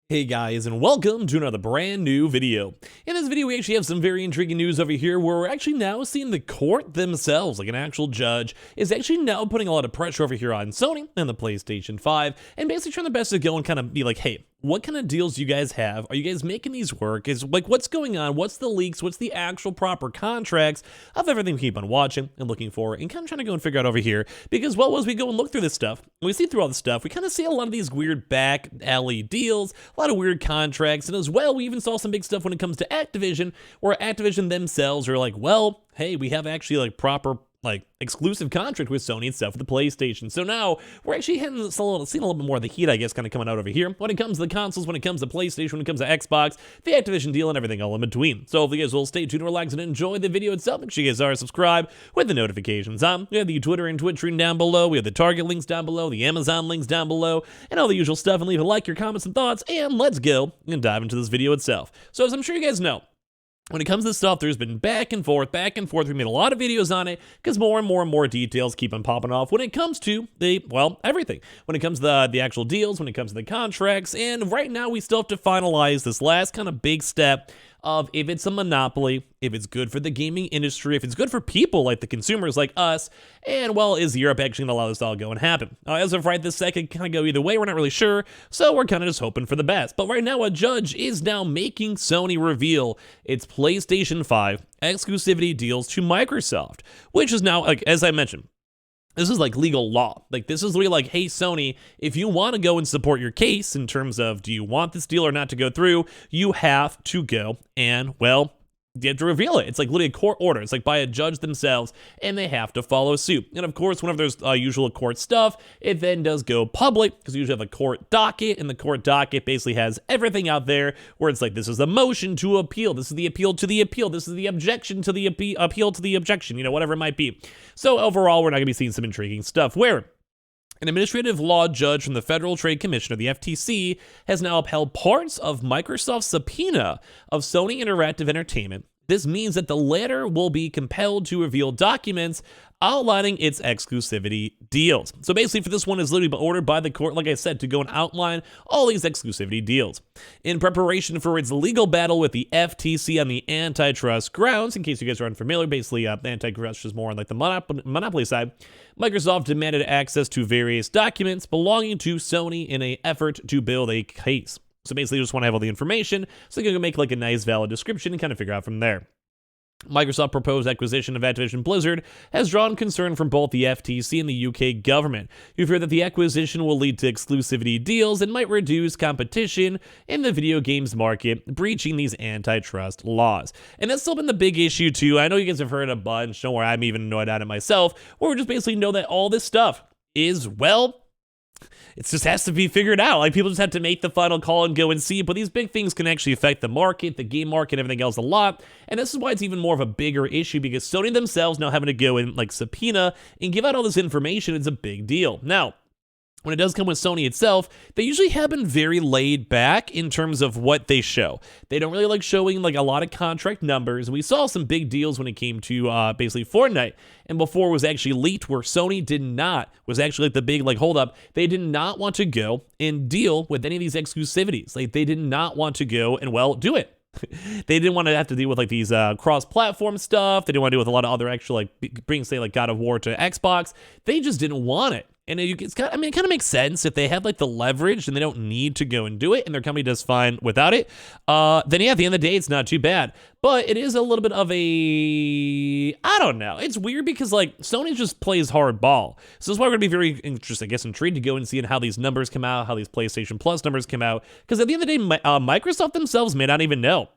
Hey guys, and welcome to another brand new video. In this video, we actually have some very intriguing news over here where we're actually now seeing the court themselves, like an actual judge, is actually now putting a lot of pressure over here on Sony and the PlayStation 5, and basically trying their best to go and kind of be like, hey, what kind of deals do you guys have? Are you guys making these work? Is like, what's going on? What's the leaks? What's the actual proper contracts of everything we keep on watching and looking for and kind of trying to go and figure out over here? Because, well, as we go and look through this stuff, we see through all this stuff, we kind of see a lot of these weird back alley deals, a lot of weird contracts, and as well, we even saw some big stuff when it comes to Activision, where Activision themselves are like, well, hey, we have actually like proper exclusive contract with Sony and stuff for the PlayStation. So now we're actually seeing a little bit more of the heat, I guess, kind of coming out over here when it comes to the consoles, when it comes to PlayStation, when it comes to Xbox, the Activision deal, and everything all in between. So if you guys will stay tuned, relax, and enjoy the video itself, make sure you guys are subscribed with the notifications on. We have the Twitter and Twitch link down below. We have the Target links down below, the Amazon links down below, and all the usual stuff. And leave a like, your comments, and thoughts, and let's go and dive into this video itself. So as I'm sure you guys know, when it comes to this stuff, there's been back and forth. We made a lot of videos on it because more and more details keep on popping off when it comes to everything. When it comes to the actual deals, when it comes to the contracts, and right now we still have to finalize this last kind of big step of if it's a monopoly, if it's good for the gaming industry, if it's good for people like the consumers like us, and well, is Europe actually going to allow this to all go and happen? As of right this second, kind of go either way, we're not really sure, so we're kind of just hoping for the best. But right now, a judge is now making Sony reveal its PlayStation 5 exclusivity deals to Microsoft, which is now, like as I mentioned, this is like legal law. Like this is really like, hey, Sony, if you want to go and support your case in terms of do you want this deal or not to go through, you have to go and, well, you have to reveal it. It's like literally a court order. It's like by a judge themselves, and they have to follow suit. And of course, whenever there's usual court stuff, it then does go public because you usually have a court docket, and the court docket basically has everything out there where it's like, this is the motion to appeal, this is the appeal to the appeal, this is the objection to the appeal to the objection, whatever it might be. So overall, we're not gonna be seeing some intriguing stuff where an administrative law judge from the Federal Trade Commission, or the FTC, has now upheld parts of Microsoft's subpoena of Sony Interactive Entertainment. This means that the latter will be compelled to reveal documents outlining its exclusivity deals. So basically for this one, is literally ordered by the court, like I said, to go and outline all these exclusivity deals. In preparation for its legal battle with the FTC on the antitrust grounds, in case you guys are unfamiliar, basically antitrust is more on like the monopoly side, Microsoft demanded access to various documents belonging to Sony in an effort to build a case. So basically, you just want to have all the information so you can make like a nice valid description and kind of figure out from there. Microsoft's proposed acquisition of Activision Blizzard has drawn concern from both the FTC and the UK government, who fear that the acquisition will lead to exclusivity deals and might reduce competition in the video games market, breaching these antitrust laws. And that's still been the big issue too. I know you guys have heard a bunch, don't worry, I'm even annoyed at it myself, where we just basically know that all this stuff is, well, it just has to be figured out. Like, people just have to make the final call and go and see. But these big things can actually affect the market, the game market, everything else a lot. And this is why it's even more of a bigger issue, because Sony themselves now having to go and like subpoena and give out all this information is a big deal. Now, when it does come with Sony itself, they usually have been very laid back in terms of what they show. They don't really like showing like a lot of contract numbers. We saw some big deals when it came to basically Fortnite, and before it was actually leaked where Sony was actually like the big like hold up. They did not want to go and deal with any of these exclusivities. Like they did not want to go and, well, do it. They didn't want to have to deal with like these cross-platform stuff. They didn't want to deal with a lot of other actual like bringing, say, like God of War to Xbox. They just didn't want it. And it kind of makes sense if they have like the leverage and they don't need to go and do it, and their company does fine without it. Then yeah, at the end of the day, it's not too bad. But it is a little bit of I don't know. It's weird because like Sony just plays hardball. So that's why we're gonna be very interested, I guess, intrigued to go and see how these numbers come out, how these PlayStation Plus numbers come out. Because at the end of the day, Microsoft themselves may not even know.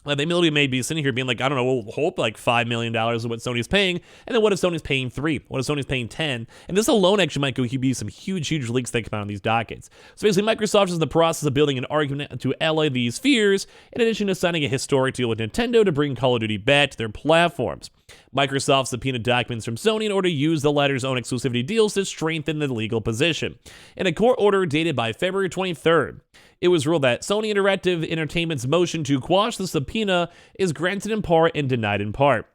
Like they literally may be sitting here being like, I don't know, we'll hope like $5 million is what Sony's paying. And then what if Sony's paying 3? What if Sony's paying 10? And this alone actually might be some huge leaks that come out on these dockets. So basically, Microsoft is in the process of building an argument to allay these fears, in addition to signing a historic deal with Nintendo to bring Call of Duty back to their platforms. Microsoft subpoenaed documents from Sony in order to use the latter's own exclusivity deals to strengthen the legal position. In a court order dated by February 23rd, it was ruled that Sony Interactive Entertainment's motion to quash the subpoena is granted in part and denied in part.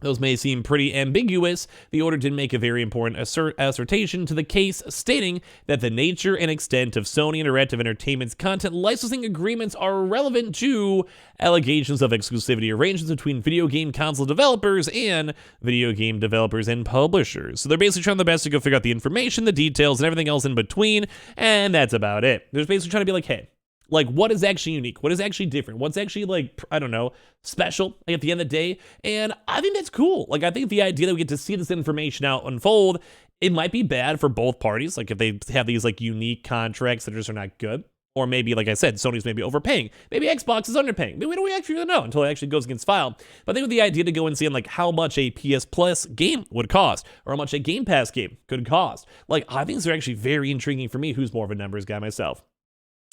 Those may seem pretty ambiguous. The order did make a very important assertion to the case, stating that the nature and extent of Sony Interactive Entertainment's content licensing agreements are relevant to allegations of exclusivity arrangements between video game console developers and video game developers and publishers. So they're basically trying their best to go figure out the information, the details, and everything else in between, and that's about it. They're basically trying to be like, hey, like, what is actually unique? What is actually different? What's actually, like, I don't know, special, like, at the end of the day? And I think that's cool. Like, I think the idea that we get to see this information out unfold, it might be bad for both parties. Like, if they have these, like, unique contracts that just are not good. Or maybe, like I said, Sony's maybe overpaying. Maybe Xbox is underpaying. Maybe we don't actually really know until it actually goes against file. But I think with the idea to go and see, like, how much a PS Plus game would cost, or how much a Game Pass game could cost. Like, I think these are actually very intriguing for me, who's more of a numbers guy myself.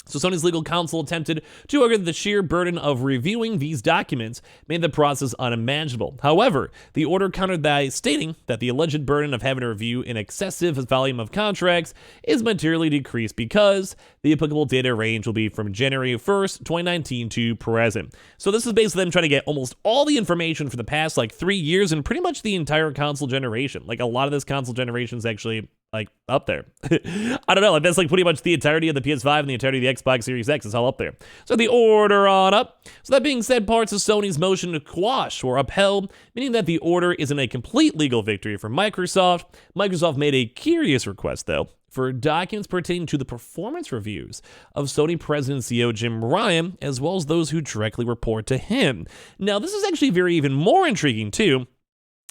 So Sony's legal counsel attempted to argue that the sheer burden of reviewing these documents made the process unimaginable. However, the order countered by stating that the alleged burden of having to review an excessive volume of contracts is materially decreased because the applicable data range will be from January 1st, 2019 to present. So this is basically them trying to get almost all the information for the past, like, 3 years and pretty much the entire console generation. Like, a lot of this console generation is actually, like, up there. I don't know, like, that's like pretty much the entirety of the PS5 and the entirety of the Xbox Series X is all up there. So the order on up. So that being said, parts of Sony's motion to quash were upheld, meaning that the order isn't a complete legal victory for Microsoft. Microsoft made a curious request, though, for documents pertaining to the performance reviews of Sony President and CEO Jim Ryan, as well as those who directly report to him. Now, this is actually very even more intriguing, too,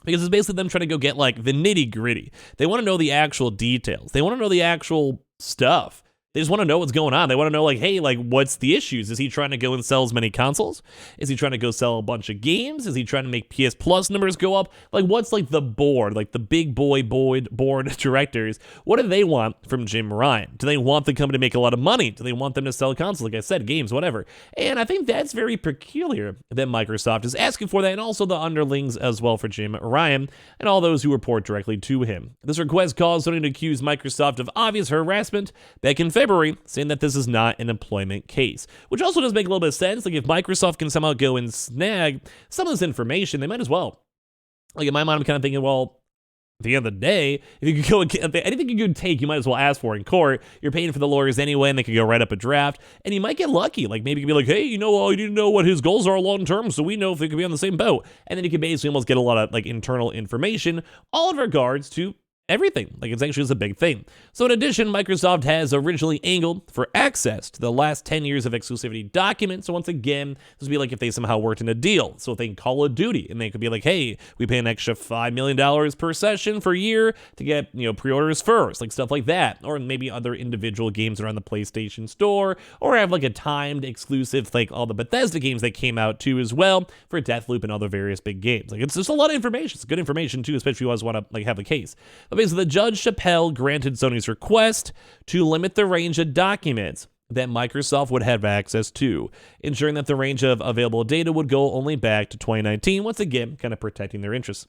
because it's basically them trying to go get, like, the nitty gritty. They want to know the actual details. They want to know the actual stuff. They just want to know what's going on. They want to know, like, hey, like, what's the issues? Is he trying to go and sell as many consoles? Is he trying to go sell a bunch of games? Is he trying to make PS Plus numbers go up? Like, what's, like, the board, like, the big board directors? What do they want from Jim Ryan? Do they want the company to make a lot of money? Do they want them to sell consoles? Like I said, games, whatever. And I think that's very peculiar that Microsoft is asking for that, and also the underlings as well for Jim Ryan and all those who report directly to him. This request caused Sony to accuse Microsoft of obvious harassment back in February, saying that this is not an employment case, which also does make a little bit of sense. Like, if Microsoft can somehow go and snag some of this information, they might as well. Like, in my mind, I'm kind of thinking, well, at the end of the day, if you could go anything you could take, you might as well ask for in court. You're paying for the lawyers anyway, and they could go write up a draft, and you might get lucky. Like, maybe you could be like, hey, you know, you need to know what his goals are long term, so we know if they could be on the same boat. And then you could basically almost get a lot of, like, internal information, all in regards to everything. Like, it's actually just a big thing. So in addition, Microsoft has originally angled for access to the last 10 years of exclusivity documents. So once again, this would be like if they somehow worked in a deal. So if they Call of Duty, and they could be like, hey, we pay an extra $5 million per session for a year to get, you know, pre-orders first, like stuff like that. Or maybe other individual games that are on the PlayStation Store, or have like a timed exclusive, like all the Bethesda games that came out too as well for Deathloop and other various big games. Like, it's just a lot of information. It's good information too, especially if you always want to, like, have a case. But basically, the Judge Chappelle granted Sony's request to limit the range of documents that Microsoft would have access to, ensuring that the range of available data would go only back to 2019, once again, kind of protecting their interests.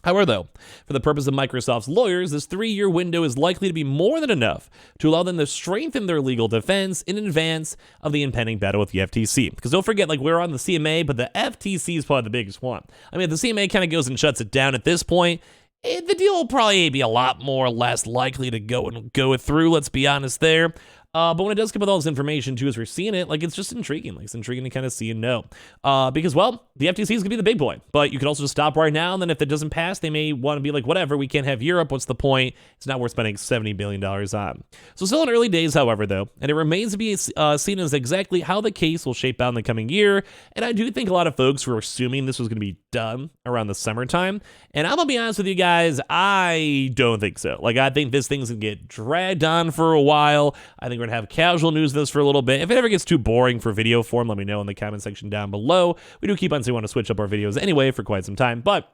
However, though, for the purpose of Microsoft's lawyers, this 3-year window is likely to be more than enough to allow them to strengthen their legal defense in advance of the impending battle with the FTC. Because don't forget, like, we're on the CMA, but the FTC is probably the biggest one. I mean, if the CMA kind of goes and shuts it down at this point, the deal will probably be a lot more or less likely to go through, let's be honest there. But when it does come with all this information, too, as we're seeing it, like, it's just intriguing. Like, it's intriguing to kind of see and know. Because, well, the FTC is going to be the big boy. But you could also just stop right now, and then if it doesn't pass, they may want to be like, whatever, we can't have Europe. What's the point? It's not worth spending $70 billion on. So still in early days, however, though, and it remains to be seen as exactly how the case will shape out in the coming year. And I do think a lot of folks were assuming this was going to be done around the summertime. And I'm going to be honest with you guys, I don't think so. Like, I think this thing's going to get dragged on for a while. I think we're going to have casual news of this for a little bit. If it ever gets too boring for video form, let me know in the comment section down below. We do keep on saying we want to switch up our videos anyway for quite some time, but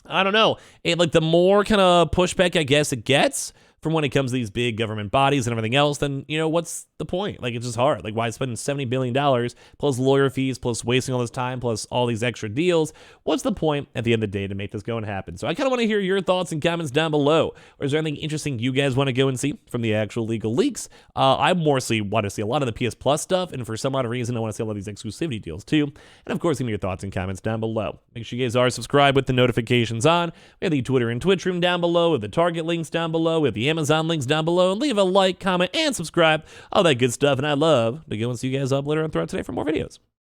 I don't know. Like, the more kind of pushback I guess it gets from when it comes to these big government bodies and everything else, then, you know, what's the point? Like, it's just hard. Like, why spend $70 billion plus lawyer fees, plus wasting all this time, plus all these extra deals? What's the point at the end of the day to make this go and happen? So I kind of want to hear your thoughts and comments down below. Or is there anything interesting you guys want to go and see from the actual legal leaks? I mostly want to see a lot of the PS Plus stuff, and for some odd reason, I want to see a lot of these exclusivity deals too. And of course, give me your thoughts and comments down below. Make sure you guys are subscribed with the notifications on. We have the Twitter and Twitch room down below, with the Target links down below, with the Amazon links down below, and leave a like, comment, and subscribe, all that good stuff. And I'd love to go and see you guys up later on throughout today for more videos.